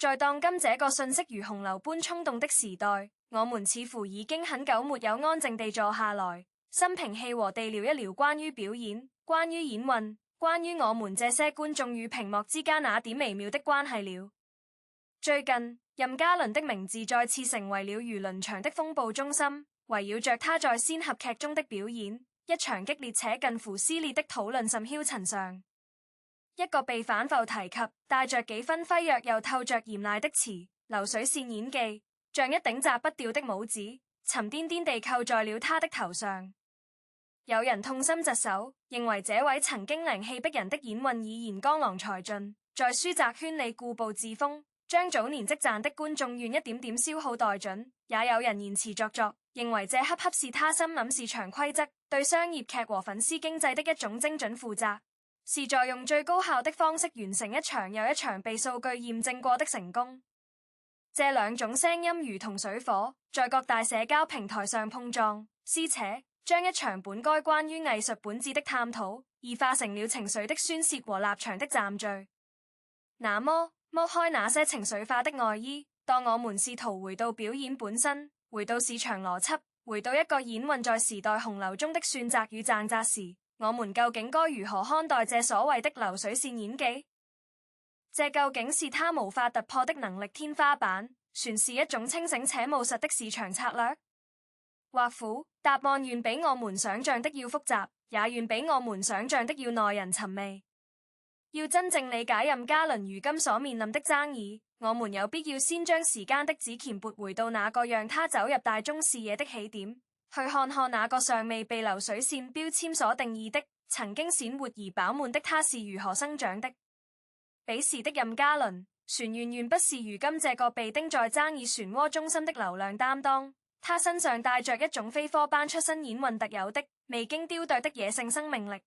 在當今這個瞬息如洪流般衝動的時代，我們似乎已經很久沒有安靜地坐下來，心平氣和地聊一聊關於表演、關於演運、關於我們這些觀眾與屏幕之間那點微妙的關係了。最近，任嘉倫的名字再次成為了輿論場的風暴中心，圍繞着他在仙俠劇中的表演，一場激烈且近乎撕裂的討論甚囂塵上。一個被反覆提及、帶着幾分揮霍又透着嚴厲的詞，流水線演技，像一頂摘不掉的帽子，沉甸甸地扣在了他的頭上。有人痛心疾首，認為這位曾經靈氣逼人的演運已然江郎才盡，在書宅圈裏固步自封，將早年積攢的觀眾緣一點點消耗殆盡。也有人言辭鑿鑿，認為這恰恰是他心諗市場規則，對商業劇和粉絲經濟的一種精準負責。是在用最高效的方式完成一場又一場被數據驗證過的成功。這兩種聲音如同水火，在各大社交平台上碰撞撕扯，將一場本該關於藝術本質的探討，異化成了情緒的宣洩和立場的站敘。那麼，剝開那些情緒化的外衣，當我們試圖回到表演本身，回到市場邏輯，回到一個演運在時代洪流中的算擇與掙扎時，我們究竟該如何看待這所謂的流水線演技？這究竟是他無法突破的能力天花板，算是一種清醒且務實的市場策略？或苦？答案遠比我們想象的要複雜，也遠比我們想象的要耐人尋味。要真正理解任嘉倫如今所面臨的爭議，我們有必要先將時間的指鉗撥回到那個讓他走入大眾視野的起點，去看看那個尚未被流水線標籤所定義的曾經鮮活而飽滿的他是如何生長的。彼時的任嘉倫，船遠不是如今這個被釘在爭議漩渦中心的流量擔當，他身上帶着一種非科班出身演運特有的未經雕琢的野性生命力。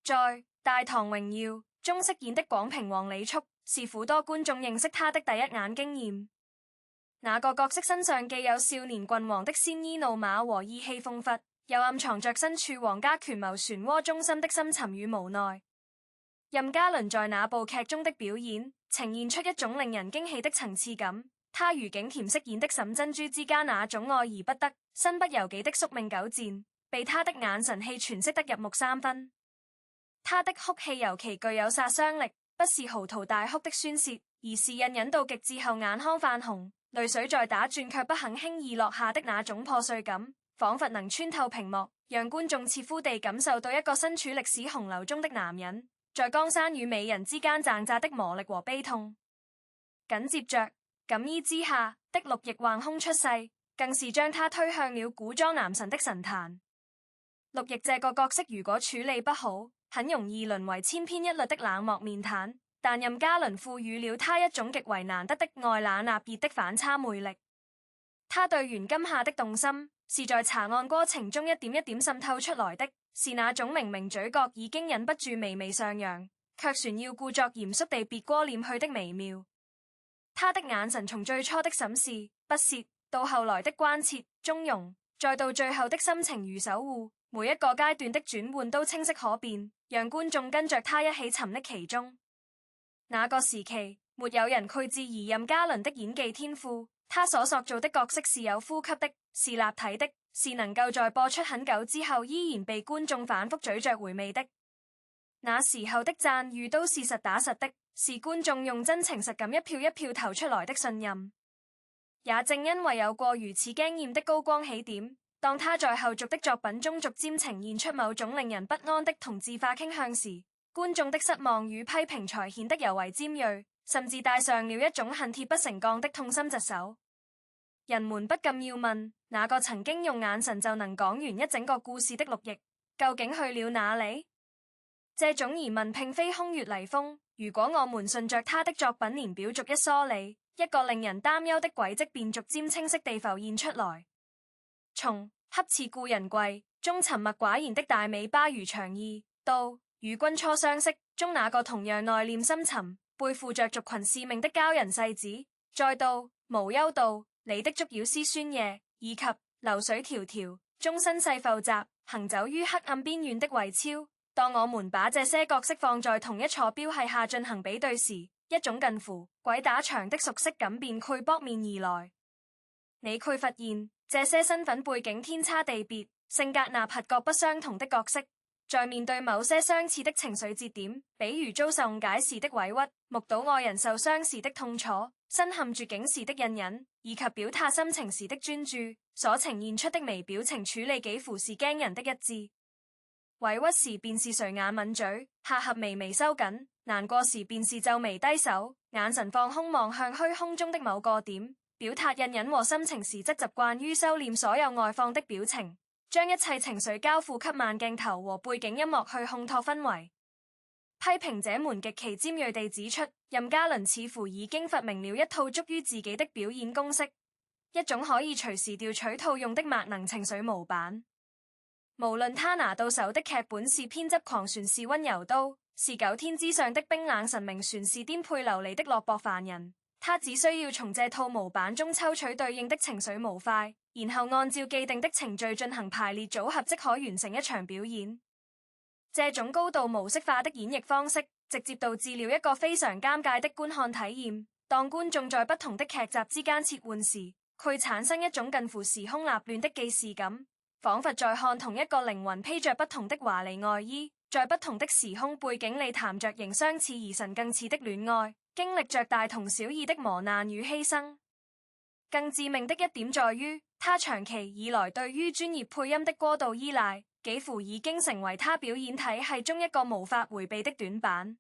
在《大唐榮耀》中飾演的廣平王李肅，是許多觀眾認識他的第一眼經驗。那個角色身上既有少年郡王的鮮衣怒馬和意氣風發，又暗藏着身處皇家權謀漩渦中心的深沉與無奈。任嘉倫在那部劇中的表演，呈現出一種令人驚喜的層次感。他如景甜飾演的沈珍珠之間那種愛而不得、身不由己的宿命糾纏，被他的眼神戲詮釋得入木三分。他的哭戲尤其具有殺傷力，不是嚎啕大哭的宣洩，而是隱忍到極致後眼眶泛紅，淚水在打轉卻不肯輕易落下的那種破碎感，仿佛能穿透屏幕，讓觀眾切膚地感受到一個身處歷史洪流中的男人在江山與美人之間掙扎的磨礪和悲痛。緊接着，錦衣之下的陸奕橫空出世，更是將他推向了古裝男神的神壇。陸奕這個角色如果處理不好，很容易淪為千篇一律的冷漠面癱，但任嘉倫賦予了他一種極為難得的外冷納熱的反差魅力。他對袁今夏的動心，是在查案過程中一點一點滲透出來的，是那種明明嘴角已經忍不住微微上揚，卻旋要故作嚴肅地別過臉去的微妙。他的眼神從最初的審視、不屑，到後來的關切、中庸，再到最後的深情與守護，每一個階段的轉換都清晰可辨，讓觀眾跟着他一起沉溺其中。那個時期，沒有人窺知而任嘉倫的演技天賦，他所塑造的角色是有呼吸的，是立體的，是能夠在播出很久之後依然被觀眾反覆咀嚼回味的。那時候的讚譽都是實打實的，是觀眾用真情實感一票一票投出來的信任。也正因為有過如此驚豔的高光起點，當他在後續的作品中逐漸呈現出某種令人不安的同質化傾向時，觀眾的失望與批評才顯得尤為尖銳，甚至帶上了一種恨鐵不成鋼的痛心疾首。人們不禁要問，那個曾經用眼神就能講完一整個故事的陸奕，究竟去了哪裡？這種疑問並非空穴來風，如果我們順着他的作品年表逐一梳理，一個令人擔憂的軌跡便逐漸清晰地浮現出來。從恰似故人歸中沉默寡言的大尾巴魚祥義，到與君初相識中那個同樣內斂深沉、背負着族群使命的鲛人世子，再到無憂道你的捉妖師孫夜，以及流水迢迢中身世浮雜行走於黑暗邊緣的韋超。當我們把這些角色放在同一坐標系下進行比對時，一種近乎鬼打牆的熟悉感便潰撲面而來。你卻發現這些身份背景天差地別、性格納合各不相同的角色，在面對某些相似的情緒節點，比如遭受誤解時的委屈，目睹愛人受傷時的痛楚，身陷絕境時的隱忍，以及表達心情時的專注，所呈現出的微表情處理幾乎是驚人的一致。委屈時便是垂眼抿嘴，下頜微微收緊；難過時便是皺眉低手，眼神放空望向虛空中的某個點。表達隱忍和心情時則習慣於收斂所有外放的表情，將一切情緒交付給慢鏡頭和背景音樂去烘托氛圍。批評者們極其尖銳地指出，任嘉倫似乎已經發明了一套屬於自己的表演公式，一種可以隨時調取套用的萬能情緒模板。無論他拿到手的劇本是偏執狂船是溫柔刀，是九天之上的冰冷神明船是顛沛流離的落魄凡人，他只需要從這套模板中抽取對應的情緒模塊，然後按照既定的程序進行排列組合，即可完成一場表演。這種高度模式化的演繹方式，直接導致了一個非常尷尬的觀看體驗。當觀眾在不同的劇集之間切換時，會產生一種近乎時空立亂的既視感，仿佛在看同一個靈魂披着不同的華麗外衣，在不同的時空背景裡談着仍相似而神更似的戀愛，經歷着大同小異的磨難與犧牲。更致命的一點在於，他長期以來對於專業配音的過度依賴，幾乎已經成為他表演體系中一個無法迴避的短板。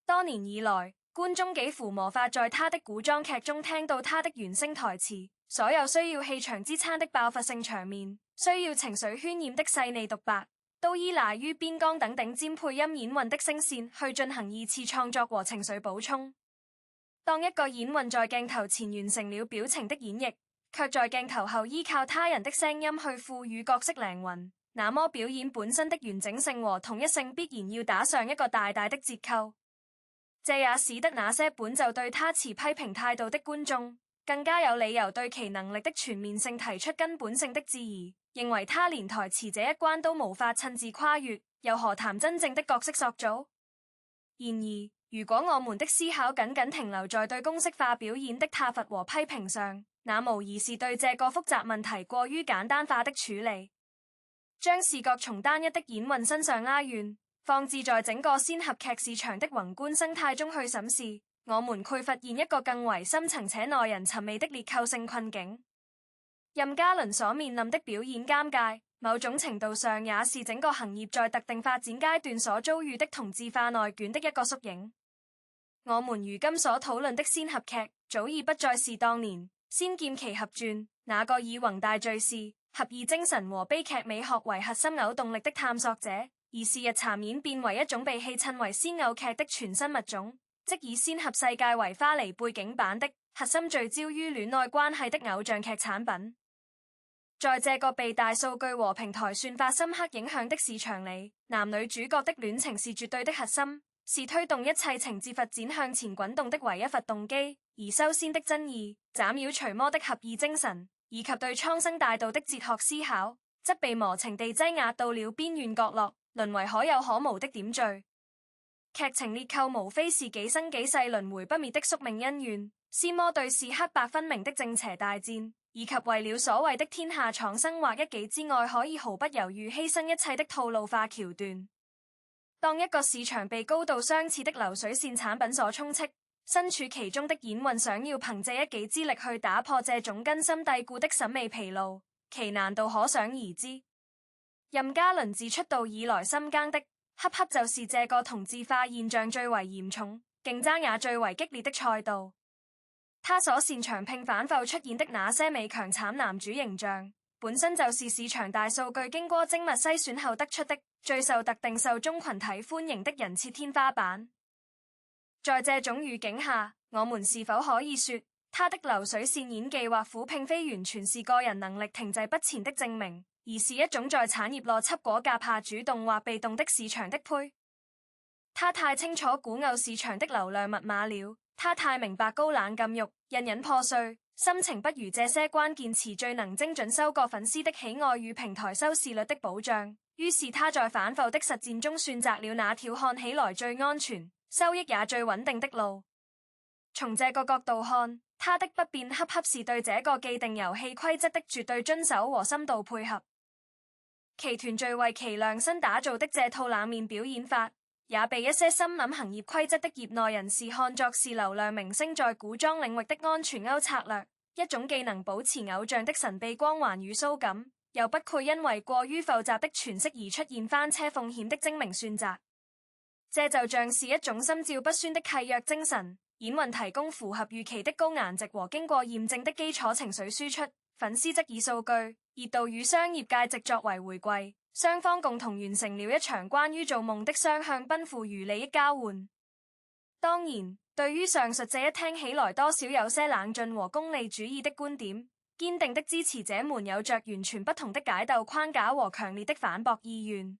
多年以來，觀眾幾乎無法在他的古裝劇中聽到他的原聲台詞，所有需要氣場支撐的爆發性場面，需要情緒渲染的細膩獨白，都依賴於邊剛等頂尖配音演員的聲線去進行二次創作和情緒補充。當一個演員在鏡頭前完成了表情的演繹，卻在鏡頭後依靠他人的聲音去賦予角色靈魂，那麼表演本身的完整性和統一性必然要打上一個大大的折扣。這也使得那些本就對他持批評態度的觀眾，更加有理由對其能力的全面性提出根本性的質疑，認為他連台詞這一關都無法親自跨越，又何談真正的角色塑造？然而，如果我們的思考僅僅停留在對公式化表演的撻伐和批評上，那無疑是對這個複雜問題過於簡單化的處理。將視覺從單一的演員身上拉遠，放置在整個仙俠劇市場的宏觀生態中去審視，我們會發現一個更為深層且耐人尋味的結構性困境。任嘉倫所面臨的表演尷尬，某種程度上也是整個行業在特定發展階段所遭遇的同質化內卷的一個縮影。我們如今所討論的仙俠劇，早已不再是當年《仙劍奇俠傳》那個以宏大敘事、俠義精神和悲劇美學為核心偶動力的探索者，而是日漸演變為一種被戲稱為仙偶劇的全新物種，即以仙俠世界為花梨背景版的核心聚焦於戀愛關係的偶像劇產品。在這個被大數據和平台算法深刻影響的市場裡，男女主角的戀情是絕對的核心，是推動一切情節發展向前滾動的唯一發動機。而修仙的真義、斬妖除魔的俠義精神，以及對蒼生大道的哲學思考，則被磨情地擠壓到了邊緣角落，淪為可有可無的點綴。劇情列構無非是幾生幾世輪迴不滅的宿命恩怨，仙魔對視黑白分明的正邪大戰，以及為了所謂的天下蒼生或一己之愛可以毫不猶豫犧牲一切的套路化橋段。當一個市場被高度相似的流水線產品所充斥，身處其中的演員想要憑借一己之力去打破這種根深蒂固的審美疲勞，其難度可想而知。任嘉倫自出道以來深耕的，恰恰就是這個同質化現象最為嚴重、競爭也最為激烈的賽道。他所擅長拼反覆出現的那些美強慘男主形象，本身就是市場大數據經過精密篩選後得出的最受特定受眾群體歡迎的人設天花板。在這種語境下，我們是否可以說，他的流水線演技或苦拼非完全是個人能力停滯不前的證明，而是一種在產業邏輯果架下主動或被動的市場的配？他太清楚古偶市場的流量密碼了，他太明白高冷禁欲、隱忍破碎、心情不如這些關鍵詞最能精準收割粉絲的喜愛與平台收視率的保障，於是他在反覆的實戰中選擇了那條看起來最安全、收益也最穩定的路。從這個角度看，他的不變恰恰是對這個既定遊戲規則的絕對遵守和深度配合。其團隊為其量身打造的這套冷面表演法，也被一些深諳行業規則的業內人士看作是流量明星在古裝領域的安全鈎策略，一種既能保持偶像的神秘光環與騷感，又不愧因為過於複雜的詮釋而出現翻車風險的精明選擇。這就像是一種心照不宣的契約精神，演運提供符合預期的高顏值和經過驗證的基礎情緒輸出，粉絲則以數據、熱度與商業價值作為回饋，雙方共同完成了一場關於做夢的雙向奔赴與利益交換。當然，對於上述這一聽起來多少有些冷峻和功利主義的觀點，堅定的支持者們有着完全不同的解鬥框架和強烈的反駁意願。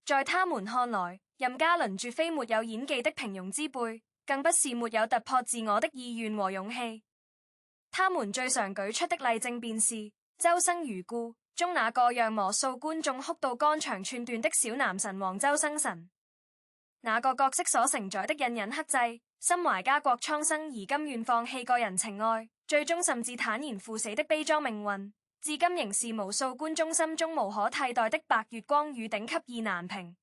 在他們看來，任嘉倫絕非沒有演技的平庸之輩，更不是沒有突破自我的意願和勇氣。他們最常舉出的例證便是《周生如故》中那個讓無數觀眾哭到肝腸寸斷的小男神王周生辰。那個角色所承載的印忍克制、心懷家國蒼生而甘願放棄個人情愛，最終甚至坦然赴死的悲壯命運，至今仍是無數觀眾心中無可替代的白月光與頂級意難平。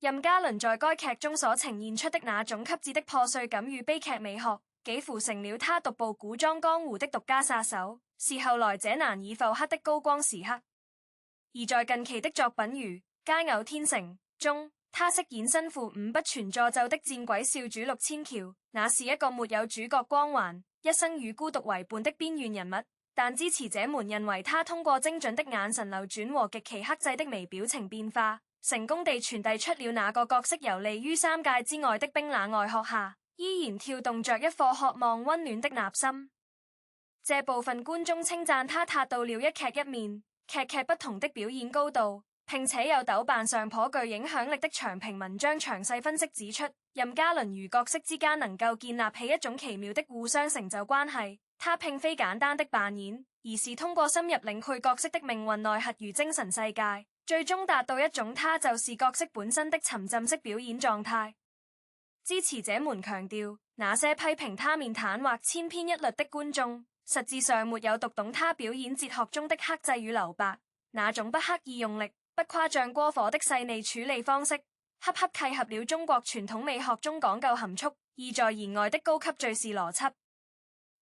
任嘉倫在該劇中所呈現出的那種極致的破碎感與悲劇美學，幾乎成了他獨步古裝江湖的獨家殺手，是後來者難以復刻的高光時刻。而在近期的作品如《佳偶天成》中，他飾演身負五不全詛咒的戰鬼少主陸千橋，那是一個沒有主角光環、一生與孤獨為伴的邊緣人物，但支持者們認為他通過精準的眼神流轉和極其克制的微表情變化，成功地傳遞出了那個角色遊離於三界之外的冰冷外殼下，依然跳動着一顆渴望溫暖的納心。這部分觀眾稱讚他達到了一劇一面、劇劇不同的表演高度，並且有豆瓣上頗具影響力的長評文章詳細分析指出，任嘉倫與角色之間能夠建立起一種奇妙的互相成就關係。他並非簡單的扮演，而是通過深入領會角色的命運內核與精神世界，最終達到一種他就是角色本身的沉浸式表演狀態。支持者們強調，那些批評他面癱或千篇一律的觀眾，實際上沒有讀懂他表演哲學中的克制與留白，那種不刻意用力、不誇張過火的細膩處理方式，恰恰契合了中國傳統美學中講究含蓄、意在言外的高級敘事邏輯。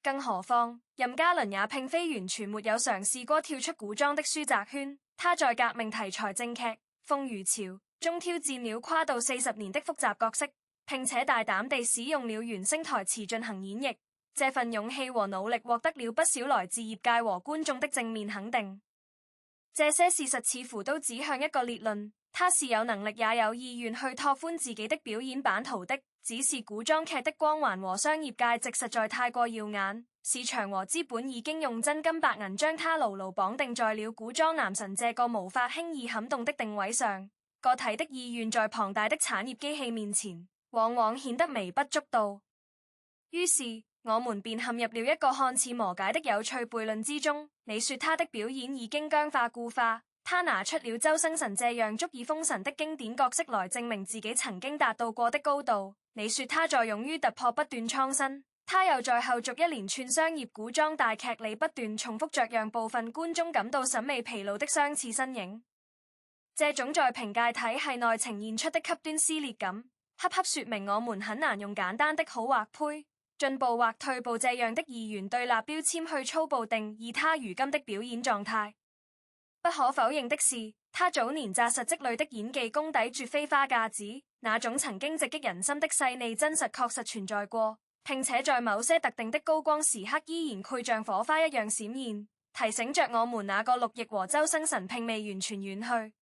更何況，任嘉倫也並非完全沒有嘗試過跳出古裝的書宅圈。他在革命題材正劇《鳳餘潮》中挑戰了跨度40年的複雜角色，並且大膽地使用了原聲台詞進行演繹。這份勇氣和努力獲得了不少來自業界和觀眾的正面肯定。這些事實似乎都指向一個列論：他是有能力也有意願去拓寬自己的表演版圖的，只是古裝劇的光環和商業價值實在太過耀眼，市場和資本已經用真金白銀將他牢牢綁定在了古裝男神這個無法輕易撼動的定位上。個體的意願在龐大的產業機器面前，往往顯得微不足道。於是，我們便陷入了一個看似魔解的有趣悖論之中。你說他的表演已經僵化固化，他拿出了周生辰這樣足以封神的經典角色來證明自己曾經達到過的高度。你說他在勇於突破不斷創新，他又在後續一連串商業古裝大劇裡不斷重複着讓部分觀眾感到審美疲勞的相似身影。這種在評價體系內呈現出的極端撕裂感，恰恰說明我們很難用簡單的好或呸、進步或退步這樣的二元對立標籤去粗暴定義他如今的表演狀態。不可否認的是，他早年紮實積累的演技功底絕非花架子，那種曾經直擊人心的細膩真實確實存在過，並且在某些特定的高光時刻依然會像火花一樣閃現，提醒着我們那個陸毅和周生辰並未完全遠去。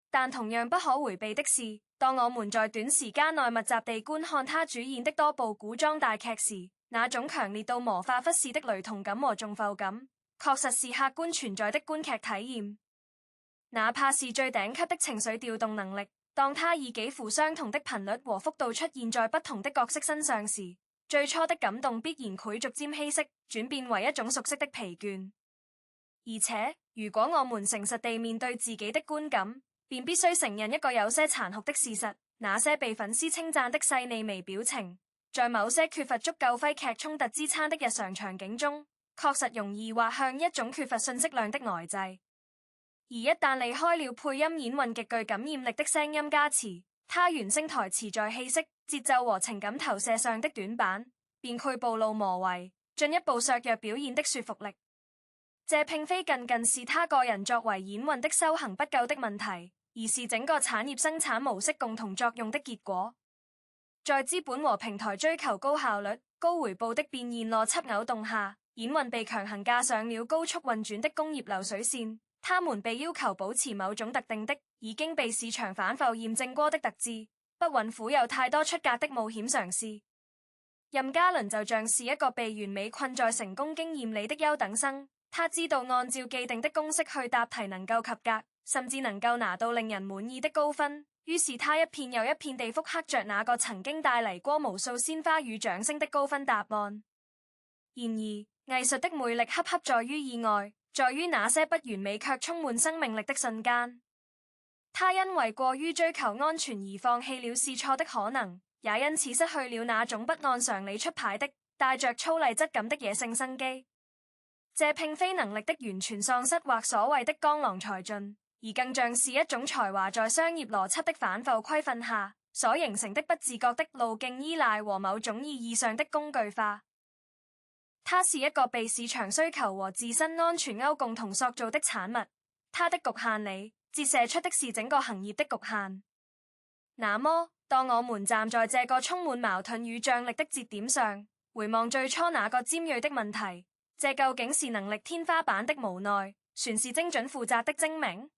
但同樣不可回避的是，當我們在短時間內密集地觀看他主演的多部古裝大劇時，那種強烈到無法忽視的雷同感和重浮感，確實是客觀存在的觀劇體驗。哪怕是最頂級的情緒調動能力，當他以幾乎相同的頻率和幅度出現在不同的角色身上時，最初的感動必然會逐漸稀釋，轉變為一種熟悉的疲倦。而且，如果我們誠實地面對自己的觀感，便必須承認一個有些殘酷的事實：那些被粉絲稱讚的細膩微表情，在某些缺乏足夠揮劇衝突支撐的日常場景中，確實容易滑向一種缺乏信息量的呆滯。而一旦離開了配音演運極具感染力的聲音加持，他原聲台詞在氣息、節奏和情感投射上的短板，便俱暴露無遺，進一步削弱表演的說服力。這並非僅是他個人作為演運的修行不夠的問題，而是整個產業生產模式共同作用的結果。在資本和平台追求高效率、高回報的變現邏輯扭動下，演運被強行架上了高速運轉的工業流水線，他們被要求保持某種特定的、已經被市場反覆驗證過的特質，不允許有太多出格的冒險嘗試。任嘉倫就像是一個被完美困在成功經驗裡的優等生，他知道按照既定的公式去答題能夠及格，甚至能夠拿到令人滿意的高分。於是他一片又一片地複刻着那個曾經帶嚟過無數鮮花與掌聲的高分答案。然而，藝術的魅力恰恰在於意外，在於那些不完美卻充滿生命力的瞬間。他因為過於追求安全而放棄了試錯的可能，也因此失去了那種不按常理出牌的、帶着粗礪質感的野性生機。這並非能力的完全喪失或所謂的江郎才盡，而更像是一種才華在商業邏輯的反覆規訓下所形成的不自覺的路徑依賴和某種意義上的工具化。它是一個被市場需求和自身安全勾共同塑造的產物，它的局限裡折射出的是整個行業的局限。那麼，當我們站在這個充滿矛盾與張力的節點上，回望最初那個尖銳的問題，這究竟是能力天花板的無奈，全是精準負責的精明？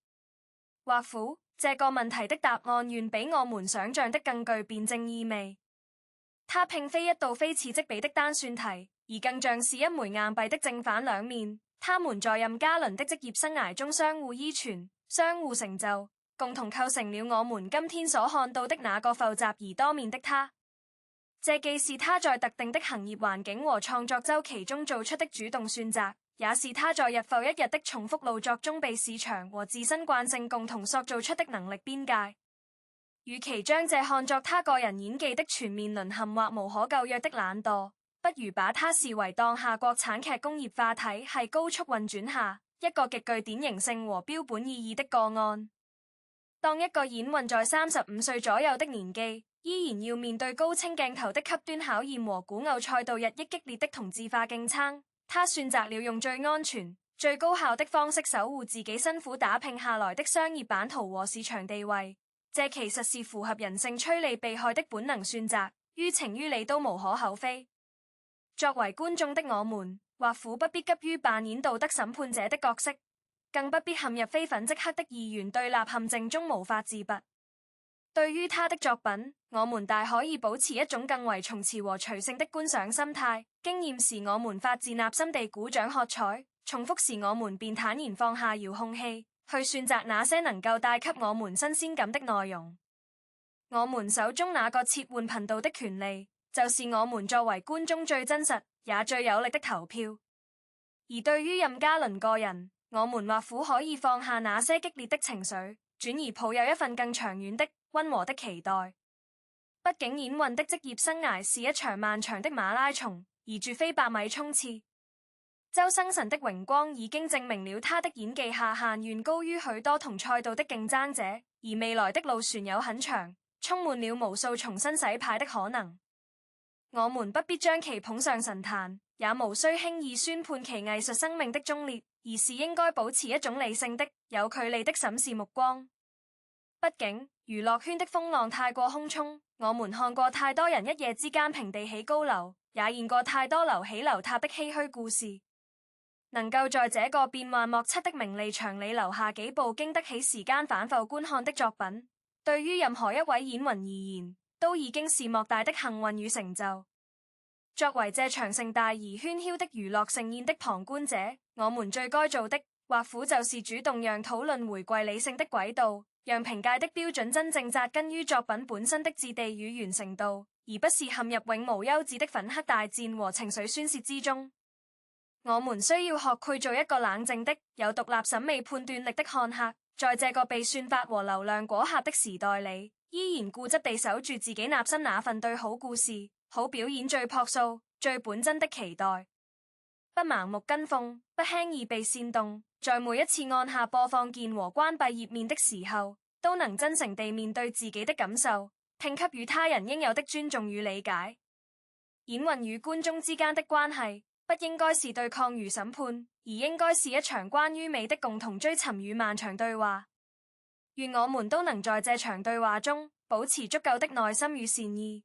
或苦，這個問題的答案遠比我們想象的更具辯證意味。它並非一道非此即彼的單算題，而更像是一枚硬幣的正反兩面。他們在任嘉倫的職業生涯中相互依存、相互成就，共同構成了我們今天所看到的那個複雜而多面的他。這既是他在特定的行業環境和創作週期中做出的主動選擇，也是他在日復一日的重複勞作中被市場和自身慣性共同塑造出的能力邊界。與其將這看作他個人演技的全面淪陷或無可救藥的懶惰，不如把它視為當下國產劇工業化體系高速運轉下一個極具典型性和標本意義的個案。當一個演運在35歲左右的年紀，依然要面對高清鏡頭的極端考驗和古偶賽道日益激烈的同質化競爭，他選擇了用最安全、最高效的方式守護自己辛苦打拼下來的商業版圖和市場地位。這其實是符合人性趨利避害的本能選擇，於情於理都無可厚非。作為觀眾的我們，或苦不必急於扮演道德審判者的角色，更不必陷入非粉即黑的二元對立陷阱中無法自拔。對於他的作品，我們大可以保持一種更為從詞和隨性的觀賞心態。經驗時，我們發自納心地鼓掌喝彩；重複時，我們便坦然放下遙控器，去選擇那些能夠帶給我們新鮮感的內容。我們手中那個切換頻道的權利，就是我們作為觀眾最真實也最有力的投票。而對於任嘉倫個人，我們或苦可以放下那些激烈的情緒，轉而抱有一份更長遠的溫和的期待。畢竟演運的職業生涯是一場漫長的馬拉松，而絕非百米衝刺。周生辰的榮光已經證明了他的演技下限遠高於許多同賽道的競爭者，而未來的路船有很長，充滿了無數重新洗牌的可能。我們不必將其捧上神壇，也無需輕易宣判其藝術生命的終裂，而是應該保持一種理性的、有距離的審視目光。畢竟娛樂圈的風浪太過洶湧，我們看過太多人一夜之間平地起高樓，也見過太多樓起樓塌的唏噓故事。能夠在這個變幻莫測的名利場裏留下幾部經得起時間反覆觀看的作品，對於任何一位演員而言，都已經是莫大的幸運與成就。作為這場盛大而喧囂的娛樂盛宴的旁觀者，我們最該做的，或苦就是主動讓討論回歸理性的軌道，讓評價的標準真正扎根於作品本身的質地與完成度，而不是陷入永無休止的粉黑大戰和情緒宣洩之中。我們需要學會做一個冷靜的、有獨立審美判斷力的看客，在這個被算法和流量裹挾的時代裡，依然固執地守住自己內心那份對好故事、好表演最樸素、最本真的期待，不盲目跟風，不輕易被煽動，在每一次按下播放鍵和關閉頁面的時候，都能真誠地面對自己的感受，並給予他人應有的尊重與理解。演運與觀眾之間的關係，不應該是對抗與審判，而應該是一場關於美的共同追尋與漫長對話。願我們都能在這場對話中保持足夠的耐心與善意，